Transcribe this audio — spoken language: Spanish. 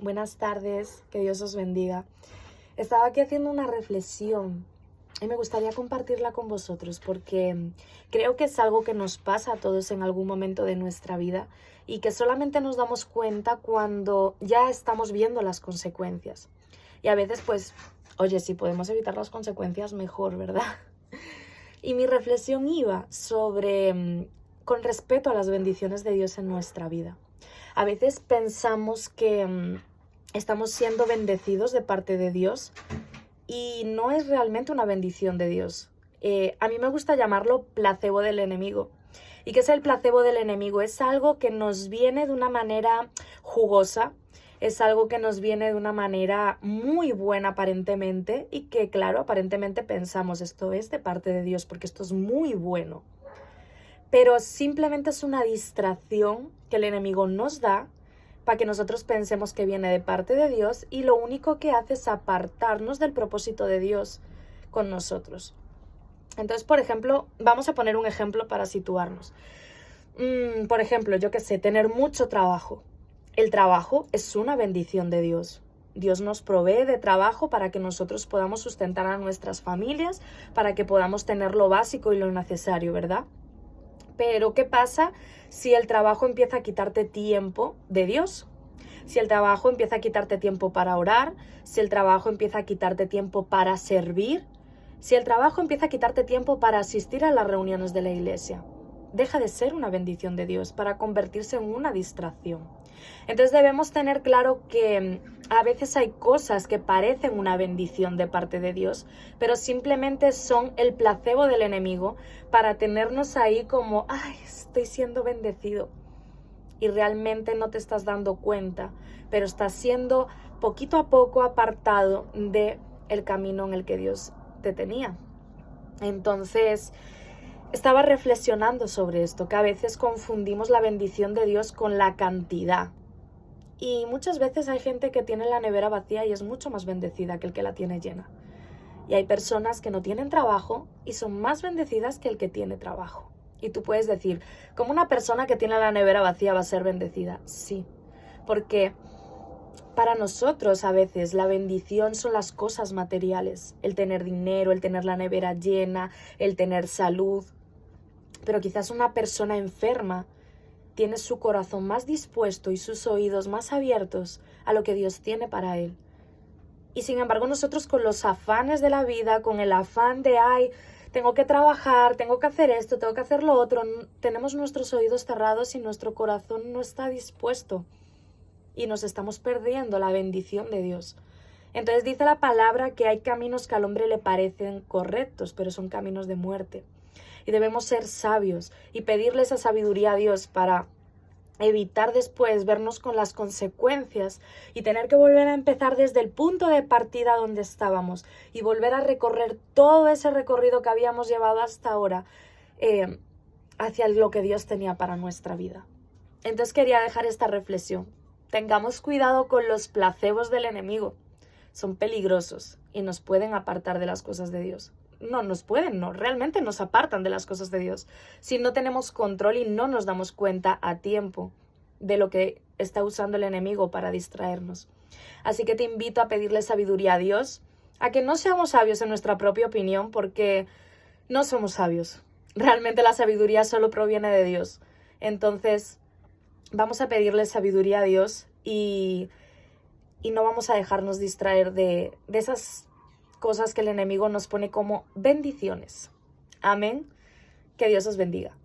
Buenas tardes, que Dios os bendiga. Estaba aquí haciendo una reflexión y me gustaría compartirla con vosotros porque creo que es algo que nos pasa a todos en algún momento de nuestra vida y que solamente nos damos cuenta cuando ya estamos viendo las consecuencias. Y a veces, pues, oye, si podemos evitar las consecuencias, mejor, ¿verdad? Y mi reflexión iba sobre con respecto a las bendiciones de Dios en nuestra vida. A veces pensamos que estamos siendo bendecidos de parte de Dios y no es realmente una bendición de Dios. A mí me gusta llamarlo placebo del enemigo. ¿Y qué es el placebo del enemigo? Es algo que nos viene de una manera jugosa, es algo que nos viene de una manera muy buena aparentemente y que, claro, aparentemente pensamos esto es de parte de Dios porque esto es muy bueno. Pero simplemente es una distracción que el enemigo nos da para que nosotros pensemos que viene de parte de Dios y lo único que hace es apartarnos del propósito de Dios con nosotros. Entonces, por ejemplo, vamos a poner un ejemplo para situarnos. Por ejemplo, yo qué sé, tener mucho trabajo. El trabajo es una bendición de Dios. Dios nos provee de trabajo para que nosotros podamos sustentar a nuestras familias, para que podamos tener lo básico y lo necesario, ¿verdad? Pero ¿qué pasa si el trabajo empieza a quitarte tiempo de Dios? Si el trabajo empieza a quitarte tiempo para orar, si el trabajo empieza a quitarte tiempo para servir, si el trabajo empieza a quitarte tiempo para asistir a las reuniones de la iglesia, deja de ser una bendición de Dios para convertirse en una distracción. Entonces debemos tener claro que a veces hay cosas que parecen una bendición de parte de Dios, pero simplemente son el placebo del enemigo para tenernos ahí como, ay, estoy siendo bendecido. Y realmente no te estás dando cuenta, pero estás siendo poquito a poco apartado de el camino en el que Dios te tenía. Entonces, estaba reflexionando sobre esto, que a veces confundimos la bendición de Dios con la cantidad. Y muchas veces hay gente que tiene la nevera vacía y es mucho más bendecida que el que la tiene llena. Y hay personas que no tienen trabajo y son más bendecidas que el que tiene trabajo. Y tú puedes decir, ¿cómo una persona que tiene la nevera vacía va a ser bendecida? Sí, porque para nosotros a veces la bendición son las cosas materiales, el tener dinero, el tener la nevera llena, el tener salud. Pero quizás una persona enferma tiene su corazón más dispuesto y sus oídos más abiertos a lo que Dios tiene para él. Y sin embargo nosotros con los afanes de la vida, con el afán de, ay, tengo que trabajar, tengo que hacer esto, tengo que hacer lo otro, tenemos nuestros oídos cerrados y nuestro corazón no está dispuesto. Y nos estamos perdiendo la bendición de Dios. Entonces dice la palabra que hay caminos que al hombre le parecen correctos, pero son caminos de muerte. Y debemos ser sabios y pedirle esa sabiduría a Dios para evitar después vernos con las consecuencias y tener que volver a empezar desde el punto de partida donde estábamos y volver a recorrer todo ese recorrido que habíamos llevado hasta ahora hacia lo que Dios tenía para nuestra vida. Entonces quería dejar esta reflexión. Tengamos cuidado con los placebos del enemigo. Son peligrosos y nos pueden apartar de las cosas de Dios. No, realmente nos apartan de las cosas de Dios. Si no tenemos control y no nos damos cuenta a tiempo de lo que está usando el enemigo para distraernos. Así que te invito a pedirle sabiduría a Dios, a que no seamos sabios en nuestra propia opinión, porque no somos sabios. Realmente la sabiduría solo proviene de Dios. Entonces, vamos a pedirle sabiduría a Dios y no vamos a dejarnos distraer de esas cosas que el enemigo nos pone como bendiciones. Amén. Que Dios os bendiga.